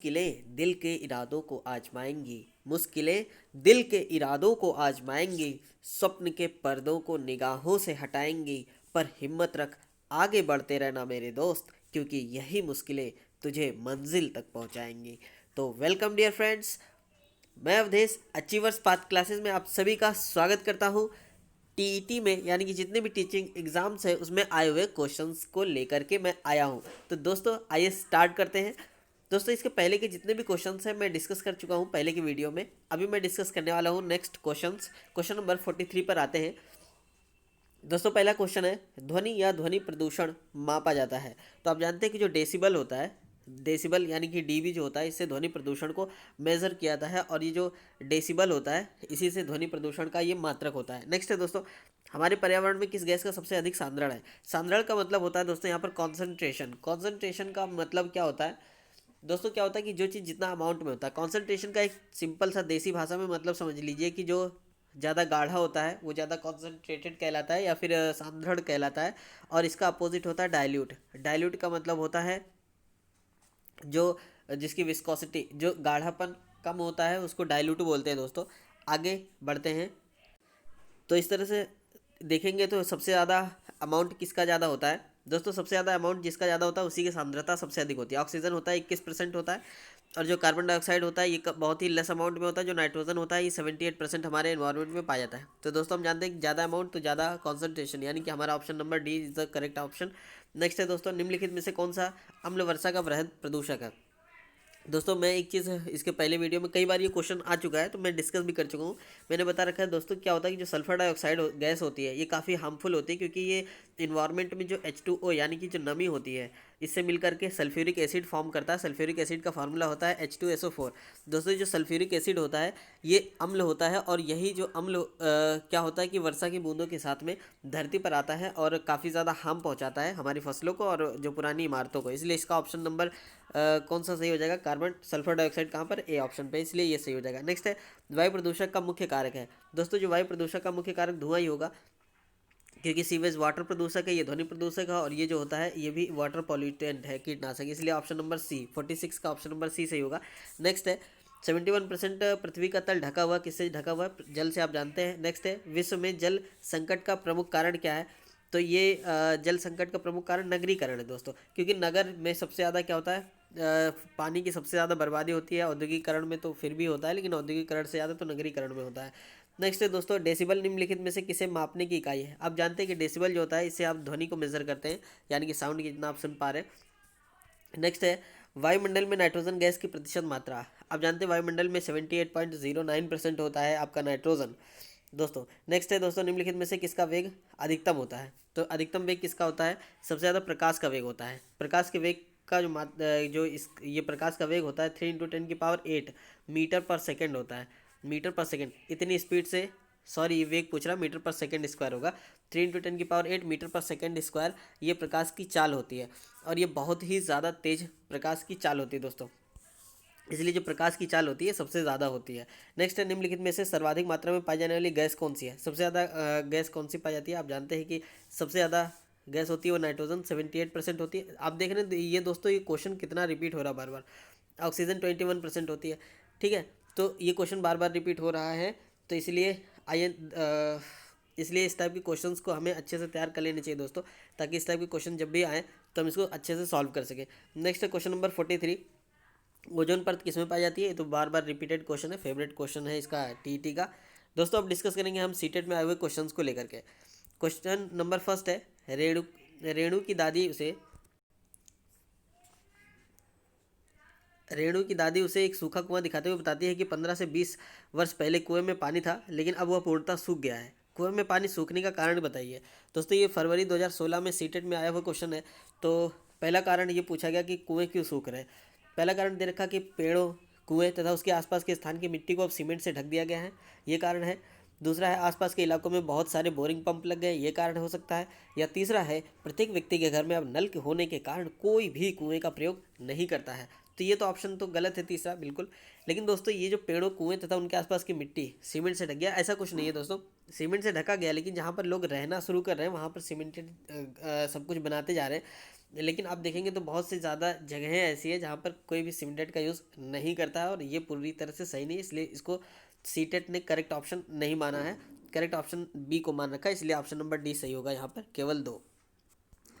मुश्किलें दिल के इरादों को आजमाएंगी, मुश्किलें दिल के इरादों को आजमाएंगी, स्वप्न के पर्दों को निगाहों से हटाएंगी। पर हिम्मत रख, आगे बढ़ते रहना मेरे दोस्त, क्योंकि यही मुश्किलें तुझे मंजिल तक पहुंचाएंगी। तो वेलकम डियर फ्रेंड्स, मैं अवधेश अचीवर्स पाथ क्लासेस में आप सभी का स्वागत करता हूं। टीईटी में यानी कि जितने भी टीचिंग एग्जाम्स हैं उसमें आए हुए क्वेश्चंस को लेकर के मैं आया हूं। तो दोस्तों आइए स्टार्ट करते हैं। दोस्तों इसके पहले के जितने भी क्वेश्चंस हैं मैं डिस्कस कर चुका हूं पहले की वीडियो में। अभी मैं डिस्कस करने वाला हूं नेक्स्ट क्वेश्चंस। क्वेश्चन नंबर 43 पर आते हैं। दोस्तों पहला क्वेश्चन है, ध्वनि या ध्वनि प्रदूषण मापा जाता है। तो आप जानते हैं कि जो डेसिबल होता है, डेसिबल यानी कि डीबी जो होता है, इससे ध्वनि प्रदूषण को मेज़र किया जाता है। और ये जो डेसिबल होता है इसी से ध्वनि प्रदूषण का ये मात्रक होता है। नेक्स्ट है दोस्तों, हमारे पर्यावरण में किस गैस का सबसे अधिक सांद्रण है। सांद्रण का मतलब होता है दोस्तों यहाँ पर कॉन्सेंट्रेशन। कॉन्सेंट्रेशन का मतलब क्या होता है दोस्तों, क्या होता है कि जो चीज़ जितना अमाउंट में होता है, कॉन्सेंट्रेशन का एक सिंपल सा देसी भाषा में मतलब समझ लीजिए कि जो ज़्यादा गाढ़ा होता है वो ज़्यादा कॉन्सेंट्रेटेड कहलाता है या फिर सांद्रण कहलाता है। और इसका अपोजिट होता है डाइल्यूट। डाइल्यूट का मतलब होता है जो जिसकी विस्कोसिटी, जो गाढ़ापन कम होता है उसको डाइल्यूट बोलते हैं। दोस्तों आगे बढ़ते हैं। तो इस तरह से देखेंगे तो सबसे ज़्यादा अमाउंट किसका ज़्यादा होता है दोस्तों, सबसे ज़्यादा अमाउंट जिसका ज़्यादा होता है उसी की सांद्रता सबसे अधिक होती है। ऑक्सीजन होता है 21% होता है, और जो कार्बन डाइऑक्साइड होता है ये बहुत ही लेस अमाउंट में होता है। जो नाइट्रोजन होता है ये 78% हमारे एनवायरनमेंट में पाया जाता है। तो दोस्तों हम जानते हैं कि ज़्यादा अमाउंट तो ज़्यादा कॉन्सेंट्रेशन, यानी कि हमारा option number D is the correct option. Next है दोस्तों, निम्नलिखित में से कौन सा अम्ल वर्षा का वृहद प्रदूषक है। दोस्तों मैं एक चीज़, इसके पहले वीडियो में कई बार ये क्वेश्चन आ चुका है तो मैं डिस्कस भी कर चुका हूँ। मैंने बता रखा है दोस्तों क्या होता है कि जो सल्फर डाइऑक्साइड गैस होती है ये काफ़ी हार्मफुल होती है, क्योंकि ये इन्वायरमेंट में जो H2O यानी कि जो नमी होती है इससे मिलकर के सल्फ्यूरिक एसिड फॉर्म करता है। सल्फ्यूरिक एसिड का फार्मूला होता है H2SO4। दोस्तों जो सल्फ्यूरिक एसिड होता है ये अम्ल होता है, और यही जो अम्ल क्या होता है कि वर्षा की बूंदों के साथ में धरती पर आता है और काफ़ी ज़्यादा हार्म पहुँचाता है हमारी फसलों को और जो पुरानी इमारतों को। इसलिए इसका ऑप्शन नंबर कौन सा सही हो जाएगा, कार्बन सल्फर डाइऑक्साइड कहाँ पर, ए ऑप्शन पे, इसलिए ये सही हो जाएगा। नेक्स्ट है, वायु प्रदूषक का मुख्य कारक है। दोस्तों जो वायु प्रदूषक का मुख्य कारक धुआं ही होगा, क्योंकि सीवेज वाटर प्रदूषक है, ये ध्वनि प्रदूषक है, और ये जो होता है ये भी वाटर पॉल्यूटेंट है, कीटनाशक। इसलिए ऑप्शन नंबर सी 46 का ऑप्शन नंबर सी सही होगा। नेक्स्ट है, 71% पृथ्वी का तल ढका हुआ, किससे ढका हुआ है, जल से, आप जानते हैं। नेक्स्ट है, विश्व में जल संकट का प्रमुख कारण क्या है। तो ये जल संकट का प्रमुख कारण नगरीकरण है दोस्तों, क्योंकि नगर में सबसे ज़्यादा क्या होता है, पानी की सबसे ज़्यादा बर्बादी होती है। औद्योगिकरण में तो फिर भी होता है, लेकिन औद्योगिकरण से ज़्यादा तो नगरीकरण में होता है। नेक्स्ट है दोस्तों, डेसिबल निम्नलिखित में से किसे मापने की इकाई है। आप जानते हैं कि डेसिबल जो होता है इससे आप ध्वनि को मेजर करते हैं, यानी कि साउंड कितना आप सुन पा रहे हैं। नेक्स्ट है, वायुमंडल में नाइट्रोजन गैस की प्रतिशत मात्रा। आप जानते हैं वायुमंडल में 78.09% होता है आपका नाइट्रोजन दोस्तों। नेक्स्ट है दोस्तों, निम्नलिखित में से किसका वेग अधिकतम होता है। तो अधिकतम वेग किसका होता है, सबसे ज़्यादा प्रकाश का वेग होता है। प्रकाश के वेग का जो ये प्रकाश का वेग होता है 3 × 10⁸ मीटर पर सेकेंड होता है। मीटर पर सेकेंड, इतनी स्पीड से, सॉरी ये वेग पूछ रहा, मीटर पर सेकेंड स्क्वायर होगा। 3 × 10⁸ मीटर पर सेकेंड स्क्वायर ये प्रकाश की चाल होती है, और ये बहुत ही ज़्यादा तेज प्रकाश की चाल होती है दोस्तों। इसलिए जो प्रकाश की चाल होती है सबसे ज़्यादा होती है। नेक्स्ट है, निम्नलिखित में से सर्वाधिक मात्रा में पाई जाने वाली गैस कौन सी है। सबसे ज़्यादा गैस कौन सी पाई जाती है। आप जानते हैं कि सबसे ज़्यादा गैस होती है वो नाइट्रोजन, 78% होती है। आप देख रहे हैं ये दोस्तों, ये क्वेश्चन कितना रिपीट हो रहा है बार बार। ऑक्सीजन 21% होती है, ठीक है। तो ये क्वेश्चन बार बार रिपीट हो रहा है, तो इसलिए इसलिए इस टाइप के क्वेश्चंस को हमें अच्छे से तैयार कर लेने चाहिए दोस्तों, ताकि इस टाइप के क्वेश्चन जब भी आएँ तो हम इसको अच्छे से सॉल्व कर सकें। नेक्स्ट है क्वेश्चन नंबर 43, ओजोन परत किसमें पाई जाती है। ये तो बार बार रिपीटेड क्वेश्चन है, फेवरेट क्वेश्चन है इसका टीटी का। दोस्तों अब डिस्कस करेंगे हम सीटेट में आए हुए क्वेश्चंस को लेकर के। क्वेश्चन नंबर फर्स्ट है, रेणु रेणु की दादी उसे एक सूखा कुआं दिखाते हुए बताती है कि 15 से 20 वर्ष पहले कुएं में पानी था, लेकिन अब वह पूर्णतः सूख गया है। कुएं में पानी सूखने का कारण बताइए। दोस्तों ये फरवरी 2016 में सीटेट में आया हुआ क्वेश्चन है। तो पहला कारण ये पूछा गया कि कुएं क्यों सूख रहे हैं। पहला कारण दे रखा कि पेड़ों, कुएं तथा उसके आसपास के स्थान की मिट्टी को अब सीमेंट से ढक दिया गया है, ये कारण है। दूसरा है, आसपास के इलाकों में बहुत सारे बोरिंग पंप लग गए, ये कारण हो सकता है। या तीसरा है, प्रत्येक व्यक्ति के घर में अब नल के होने के कारण कोई भी कुएं का प्रयोग नहीं करता है। तो ये तो ऑप्शन तो गलत है तीसरा, बिल्कुल। लेकिन दोस्तों ये जो पेड़ों, कुएं तथा उनके आसपास की मिट्टी सीमेंट से ढक गया, ऐसा कुछ नहीं है दोस्तों। सीमेंट से ढका गया, लेकिन जहाँ पर लोग रहना शुरू कर रहे हैं वहाँ पर सीमेंटेड सब कुछ बनाते जा रहे हैं। लेकिन आप देखेंगे तो बहुत से ज़्यादा जगहें ऐसी है जहाँ पर कोई भी सिमटेट का यूज़ नहीं करता है, और ये पूरी तरह से सही नहीं है, इसलिए इसको सीटेट ने करेक्ट ऑप्शन नहीं माना है, करेक्ट ऑप्शन बी को मान रखा है, इसलिए ऑप्शन नंबर डी सही होगा यहाँ पर, केवल 2।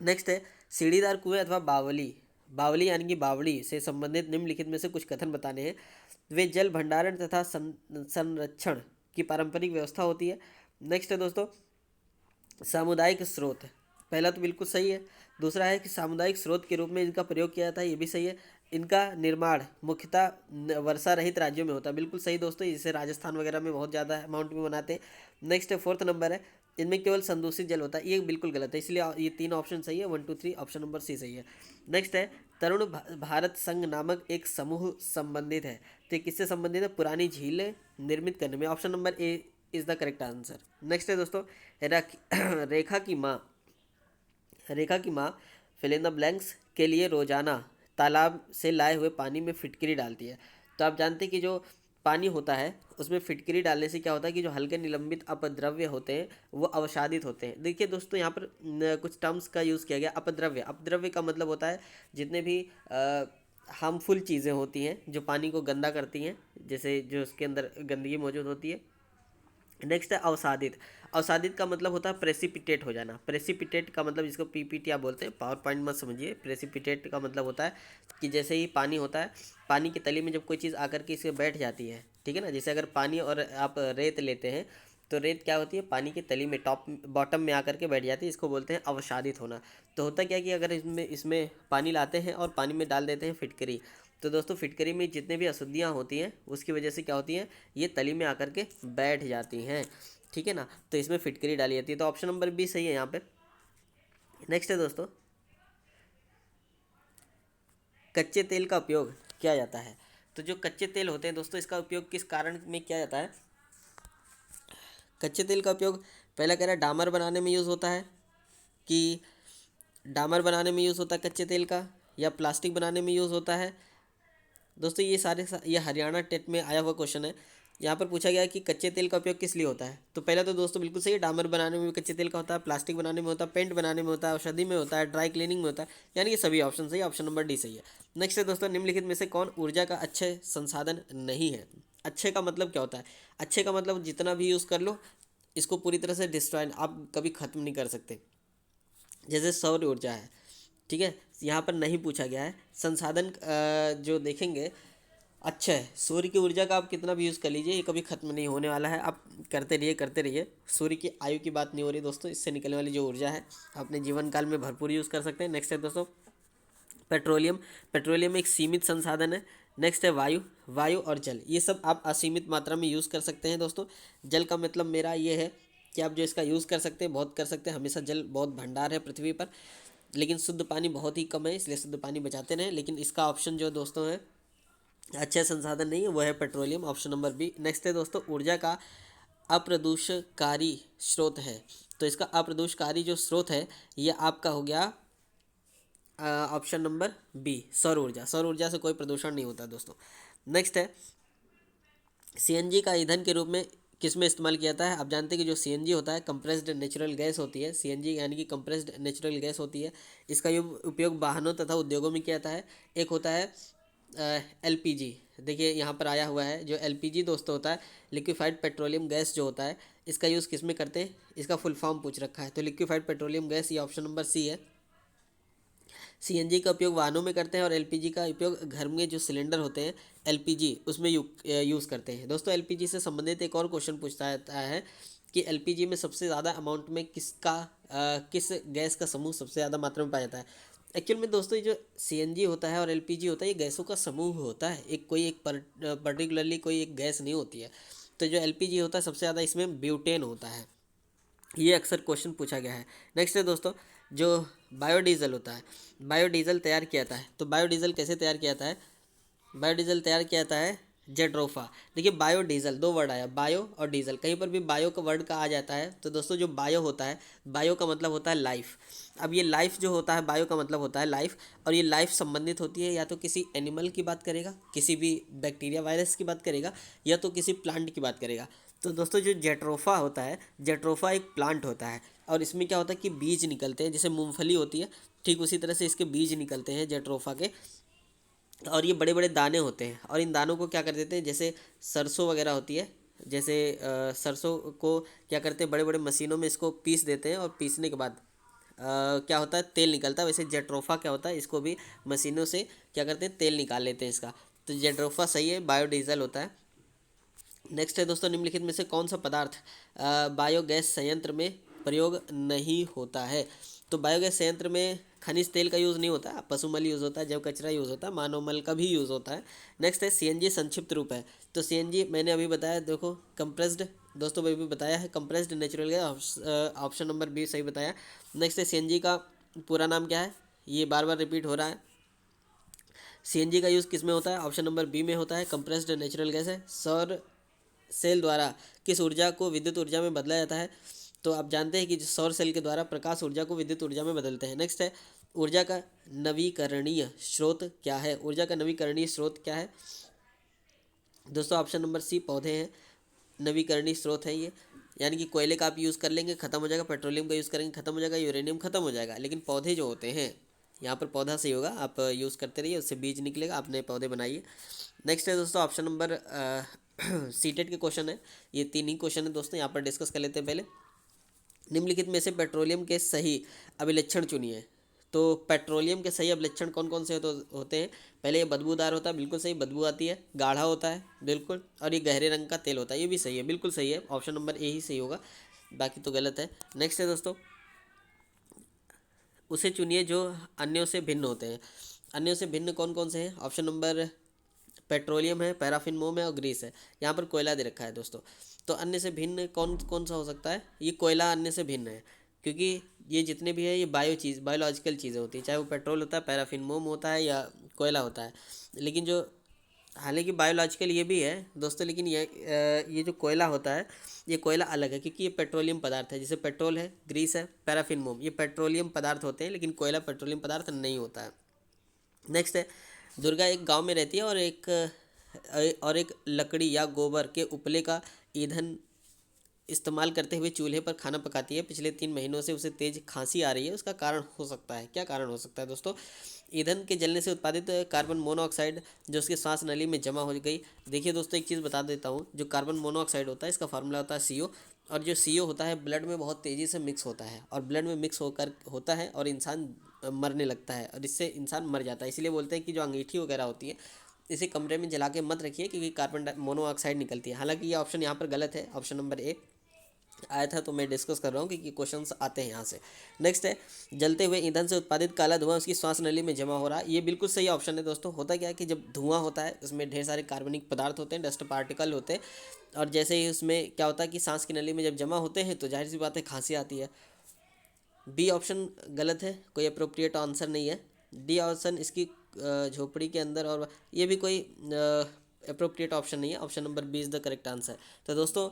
नेक्स्ट है सीढ़ीदार कुएं अथवा बावली, बावली यानी कि बावड़ी से संबंधित निम्नलिखित में से कुछ कथन बताने हैं। वे जल भंडारण तथा संरक्षण की पारंपरिक व्यवस्था होती है। नेक्स्ट है दोस्तों सामुदायिक स्रोत, पहला तो बिल्कुल सही है। दूसरा है कि सामुदायिक स्रोत के रूप में इनका प्रयोग किया जाता है, ये भी सही है। इनका निर्माण मुख्यतः वर्षा रहित राज्यों में होता है, बिल्कुल सही दोस्तों, इसे राजस्थान वगैरह में बहुत ज़्यादा अमाउंट में बनाते हैं। नेक्स्ट है 4th नंबर है, इनमें केवल संदूषित जल होता है, ये बिल्कुल गलत है, इसलिए ये 3 ऑप्शन सही है, 1 2 3 ऑप्शन नंबर सी सही है। नेक्स्ट है तरुण भारत संघ नामक एक समूह संबंधित है, तो ये किससे संबंधित है? पुरानी झीलें निर्मित करने में, option number A is the correct answer. Next है दोस्तों रेखा की माँ, रेखा की माँ फिल इन द ब्लैंक्स के लिए रोजाना तालाब से लाए हुए पानी में फिटकरी डालती है। तो आप जानते हैं कि जो पानी होता है उसमें फिटकरी डालने से क्या होता है कि जो हल्के निलंबित अपद्रव्य होते हैं वो अवसादित होते हैं। देखिए दोस्तों यहाँ पर कुछ टर्म्स का यूज़ किया गया। अपद्रव्य, अपद्रव्य का मतलब होता है जितने भी हार्मफुल चीज़ें होती हैं जो पानी को गंदा करती हैं, जैसे जो उसके अंदर गंदगी मौजूद होती है। नेक्स्ट है अवसादित, अवसादित का मतलब होता है प्रेसिपिटेट हो जाना, प्रेसिपिटेट का मतलब जिसको पीपीटी आप बोलते हैं, पावर पॉइंट मत समझिए। प्रेसिपिटेट का मतलब होता है कि जैसे ही पानी होता है, पानी की तली में जब कोई चीज़ आकर के इसे बैठ जाती है, ठीक है ना, जैसे अगर पानी और आप रेत लेते हैं तो रेत क्या होती है, पानी की तली में टॉप बॉटम में आकर के बैठ जाती है, इसको बोलते हैं अवसादित होना। तो होता क्या है कि अगर इसमें इसमें पानी लाते हैं और पानी में डाल देते हैं फिटकरी, तो दोस्तों फिटकरी में जितने भी अशुद्धियाँ होती हैं उसकी वजह से क्या होती हैं, ये तली में आकर के बैठ जाती हैं, ठीक है ना, तो इसमें फिटकरी डाली जाती है, तो ऑप्शन नंबर बी सही है यहाँ पे। नेक्स्ट है दोस्तों कच्चे तेल का उपयोग किया जाता है। तो जो कच्चे तेल होते हैं दोस्तों, इसका उपयोग किस कारण में किया जाता है? कच्चे तेल का उपयोग पहला कह रहा है डामर बनाने में यूज़ होता है, कि डामर बनाने में यूज़ होता है कच्चे तेल का, या प्लास्टिक बनाने में यूज़ होता है। दोस्तों ये हरियाणा टेट में आया हुआ क्वेश्चन है। यहाँ पर पूछा गया है कि कच्चे तेल का उपयोग किस लिए होता है। तो पहला तो दोस्तों बिल्कुल सही है, डामर बनाने में भी कच्चे तेल का होता है, प्लास्टिक बनाने में होता है, पेंट बनाने में होता है, औषधि में होता है, ड्राई क्लीनिंग में होता है, यानी कि सभी ऑप्शन सही, ऑप्शन नंबर डी सही है। नेक्स्ट है दोस्तों निम्नलिखित में से कौन ऊर्जा का अच्छे संसाधन नहीं है? अच्छे का मतलब क्या होता है? अच्छे का मतलब जितना भी यूज़ कर लो इसको पूरी तरह से डिस्ट्रॉय आप कभी ख़त्म नहीं कर सकते, जैसे सौर ऊर्जा है, ठीक है, यहाँ पर नहीं पूछा गया है। संसाधन जो देखेंगे अच्छा है, सूर्य की ऊर्जा का आप कितना भी यूज़ कर लीजिए ये कभी ख़त्म नहीं होने वाला है, आप करते रहिए करते रहिए। सूर्य की आयु की बात नहीं हो रही दोस्तों, इससे निकलने वाली जो ऊर्जा है अपने जीवन काल में भरपूर यूज़ कर सकते हैं। नेक्स्ट है दोस्तों पेट्रोलियम, पेट्रोलियम एक सीमित संसाधन है। नेक्स्ट है वायु, वायु और जल, ये सब आप असीमित मात्रा में यूज़ कर सकते हैं दोस्तों। जल का मतलब मेरा ये है कि आप जो इसका यूज़ कर सकते हैं बहुत कर सकते हैं, हमेशा जल बहुत भंडार है पृथ्वी पर, लेकिन शुद्ध पानी बहुत ही कम है, इसलिए शुद्ध पानी बचाते रहें। लेकिन इसका ऑप्शन जो दोस्तों है अच्छे संसाधन नहीं है वो है petroleum, option number B. Next है दोस्तों ऊर्जा का अप्रदूषकारी स्रोत है। तो इसका अप्रदूषकारी जो स्रोत है ये आपका हो गया ऑप्शन नंबर बी सौर ऊर्जा, सौर ऊर्जा से कोई प्रदूषण नहीं होता दोस्तों। नेक्स्ट है सीएनजी का ईंधन के रूप में किस में इस्तेमाल किया जाता है? आप जानते हैं कि जो सीएनजी होता है कंप्रेस्ड नेचुरल गैस होती है, सीएनजी यानी कि कंप्रेस्ड नेचुरल गैस होती है, इसका उपयोग वाहनों तथा उद्योगों में किया जाता है। एक होता है एलपीजी, देखिए यहाँ पर आया हुआ है, जो एलपीजी दोस्तों होता है लिक्विफाइड पेट्रोलियम गैस जो होता है, इसका यूज़ किस में करते हैं? इसका फुल फॉर्म पूछ रखा है, तो लिक्विफाइड पेट्रोलियम गैस ये ऑप्शन नंबर सी है। सीएनजी का उपयोग वाहनों में करते हैं और एलपीजी का उपयोग घर में जो सिलेंडर होते हैं एलपीजी उसमें यूज़ करते हैं। दोस्तों एलपीजी से संबंधित एक और क्वेश्चन पूछता है कि एलपीजी में सबसे ज़्यादा अमाउंट में किस गैस का समूह सबसे ज़्यादा मात्रा में पाया जाता है? एक्चुअल में दोस्तों ये जो सीएनजी होता है और एलपीजी होता है ये गैसों का समूह होता है, एक पर्टिकुलरली कोई एक गैस नहीं होती है। तो जो एलपीजी होता है सबसे ज़्यादा इसमें ब्यूटेन होता है, ये अक्सर क्वेश्चन पूछा गया है। नेक्स्ट है दोस्तों जो बायोडीज़ल होता है, बायोडीज़ल तैयार किया जाता है, तो बायोडीज़ल कैसे तैयार किया जाता है? बायोडीज़ल तैयार किया जाता है जेट्रोफा। देखिए बायोडीज़ल, दो वर्ड आया बायो और डीजल, कहीं पर भी बायो का वर्ड का आ जाता है तो दोस्तों जो बायो होता है, बायो का मतलब होता है लाइफ। अब ये लाइफ जो होता है, बायो का मतलब होता है लाइफ, और ये लाइफ संबंधित होती है या तो किसी एनिमल की बात करेगा, किसी भी बैक्टीरिया वायरस की बात करेगा, या तो किसी प्लांट की बात करेगा। तो दोस्तों जो जेट्रोफा होता है, जेट्रोफा एक प्लांट होता है, और इसमें क्या होता है कि बीज निकलते हैं, जैसे मूंगफली होती है ठीक उसी तरह से इसके बीज निकलते हैं जेट्रोफा के। और ये बड़े बड़े दाने होते हैं, और इन दानों को क्या कर देते हैं, जैसे सरसों वगैरह होती है, जैसे सरसों को क्या करते हैं, बड़े बड़े मशीनों में इसको पीस देते हैं, और पीसने के बाद क्या होता है, तेल निकलता है। वैसे जेट्रोफा क्या होता है, इसको भी मशीनों से क्या करते हैं, तेल निकाल लेते हैं इसका। तो जेट्रोफा सही है, बायोडीजल होता है। नेक्स्ट है दोस्तों, निम्नलिखित में से कौन सा पदार्थ बायोगैस संयंत्र में प्रयोग नहीं होता है। तो बायोगैस संयंत्र में खनिज तेल का यूज़ नहीं होता है, पशुमल यूज़ होता है, जैव कचरा यूज़ होता है, मानव मल का भी यूज़ होता है। नेक्स्ट है सीएनजी संक्षिप्त रूप है। तो सीएनजी मैंने अभी बताया, देखो कंप्रेस्ड, दोस्तों मैं भी बताया है compressed natural gas, option number B सही बताया। नेक्स्ट है सीएनजी का पूरा नाम क्या है, ये बार बार रिपीट हो रहा है। सीएनजी का यूज़ किस में होता है, ऑप्शन नंबर बी में होता है, कंप्रेस्ड नेचुरल गैस है। सौर सेल द्वारा किस ऊर्जा को विद्युत ऊर्जा में बदला जाता है। तो आप जानते हैं कि जो सौर सेल के द्वारा प्रकाश ऊर्जा को विद्युत ऊर्जा में बदलते हैं। नेक्स्ट है, ऊर्जा का नवीकरणीय स्रोत क्या है। ऊर्जा का नवीकरणीय स्रोत क्या है दोस्तों, ऑप्शन नंबर सी पौधे हैं, नवीकरणीय स्रोत है ये। यानी कि कोयले का आप यूज़ कर लेंगे खत्म हो जाएगा, पेट्रोलियम का यूज़ करेंगे खत्म हो जाएगा, यूरेनियम खत्म हो जाएगा, लेकिन पौधे जो होते हैं, यहाँ पर पौधा सही होगा, आप यूज़ करते रहिए, उससे बीज निकलेगा, आप नए पौधे बनाइए। नेक्स्ट है दोस्तों ऑप्शन नंबर सीटेट के क्वेश्चन है, ये 3 ही क्वेश्चन है दोस्तों, यहाँ पर डिस्कस कर लेते हैं पहले। निम्नलिखित में से पेट्रोलियम के सही अभिलक्षण चुनिए। तो पेट्रोलियम के सही अभिलक्षण कौन कौन से होते हैं। पहले ये बदबूदार होता है, बिल्कुल सही, बदबू आती है, गाढ़ा होता है बिल्कुल, और ये गहरे रंग का तेल होता है, ये भी सही है, बिल्कुल सही है, ऑप्शन नंबर ए ही सही होगा, बाकी तो गलत है। नेक्स्ट है दोस्तों, उसे चुनिए जो अन्यों से भिन्न होते हैं। अन्यों से भिन्न कौन कौन से हैं, ऑप्शन नंबर पेट्रोलियम है, पैराफिन मोम है और ग्रीस है। यहाँ पर कोयला दे रखा है दोस्तों। तो अन्य से भिन्न कौन कौन सा हो सकता है, ये कोयला अन्य से भिन्न है, क्योंकि ये जितने भी है ये बायोलॉजिकल चीज़ें होती हैं, चाहे वो पेट्रोल होता है, पैराफिन मोम होता है या कोयला होता है। लेकिन जो हालांकि बायोलॉजिकल ये भी है दोस्तों, लेकिन ये जो कोयला होता है ये कोयला अलग है, क्योंकि ये पेट्रोलियम पदार्थ है। जैसे पेट्रोल है, ग्रीस है, पैराफिन मोम, ये पेट्रोलियम पदार्थ होते हैं, लेकिन कोयला पेट्रोलियम पदार्थ नहीं होता है। नेक्स्ट है, दुर्गा एक गांव में रहती है और एक लकड़ी या गोबर के उपले का ईंधन इस्तेमाल करते हुए चूल्हे पर खाना पकाती है। पिछले 3 महीनों से उसे तेज खांसी आ रही है, उसका कारण हो सकता है, क्या कारण हो सकता है दोस्तों। ईंधन के जलने से उत्पादित कार्बन मोनोऑक्साइड जो उसके सांस नली में जमा हो गई। देखिए दोस्तों, एक चीज़ बता देता हूँ, जो कार्बन मोनोऑक्साइड होता है इसका फार्मूला होता है CO, और जो CO होता है ब्लड में बहुत तेज़ी से मिक्स होता है, और ब्लड में मिक्स होकर होता है और इंसान मरने लगता है, और इससे इंसान मर जाता है। इसीलिए बोलते हैं कि जो अंगीठी वगैरह होती है इसे कमरे में जला के मत रखिए, क्योंकि कार्बन मोनोऑक्साइड निकलती है। हालांकि ये ऑप्शन यहाँ पर गलत है, ऑप्शन नंबर ए आया था, तो मैं डिस्कस कर रहा हूँ क्योंकि क्वेश्चंस आते हैं यहाँ से। नेक्स्ट है, जलते हुए ईंधन से उत्पादित काला धुआं उसकी श्वास नली में जमा हो रहा है। ये बिल्कुल सही ऑप्शन है दोस्तों। होता क्या है कि जब धुआं होता है उसमें ढेर सारे कार्बनिक पदार्थ होते हैं, डस्ट पार्टिकल होते हैं, और जैसे ही उसमें क्या होता है कि सांस की नली में जब जमा होते हैं तो जाहिर सी बात है खांसी आती है। बी ऑप्शन गलत है, कोई अप्रोप्रिएट आंसर नहीं है। डी ऑप्शन इसकी झोपड़ी के अंदर, और ये भी कोई अप्रोप्रिएट ऑप्शन नहीं है। Option number B is the correct answer. तो दोस्तों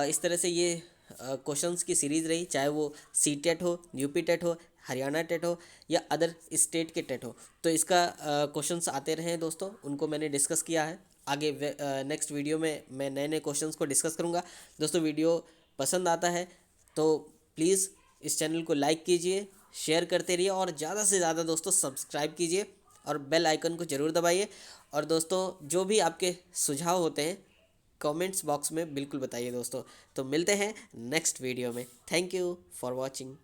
इस तरह से ये क्वेश्चंस की सीरीज़ रही, चाहे वो सीटेट हो, यूपी टेट हो, हरियाणा टेट हो या अदर स्टेट के टेट हो। तो इसका क्वेश्चंस आते रहे दोस्तों, उनको मैंने डिस्कस किया है। आगे नेक्स्ट वीडियो में मैं नए नए क्वेश्चंस को डिस्कस करूँगा। दोस्तों वीडियो पसंद आता है तो प्लीज़ इस चैनल को लाइक कीजिए, शेयर करते रहिए, और ज़्यादा से ज़्यादा दोस्तों सब्सक्राइब कीजिए और बेल आइकन को ज़रूर दबाइए। और दोस्तों जो भी आपके सुझाव होते हैं कमेंट्स बॉक्स में बिल्कुल बताइए दोस्तों। तो मिलते हैं नेक्स्ट वीडियो में। Thank you for watching.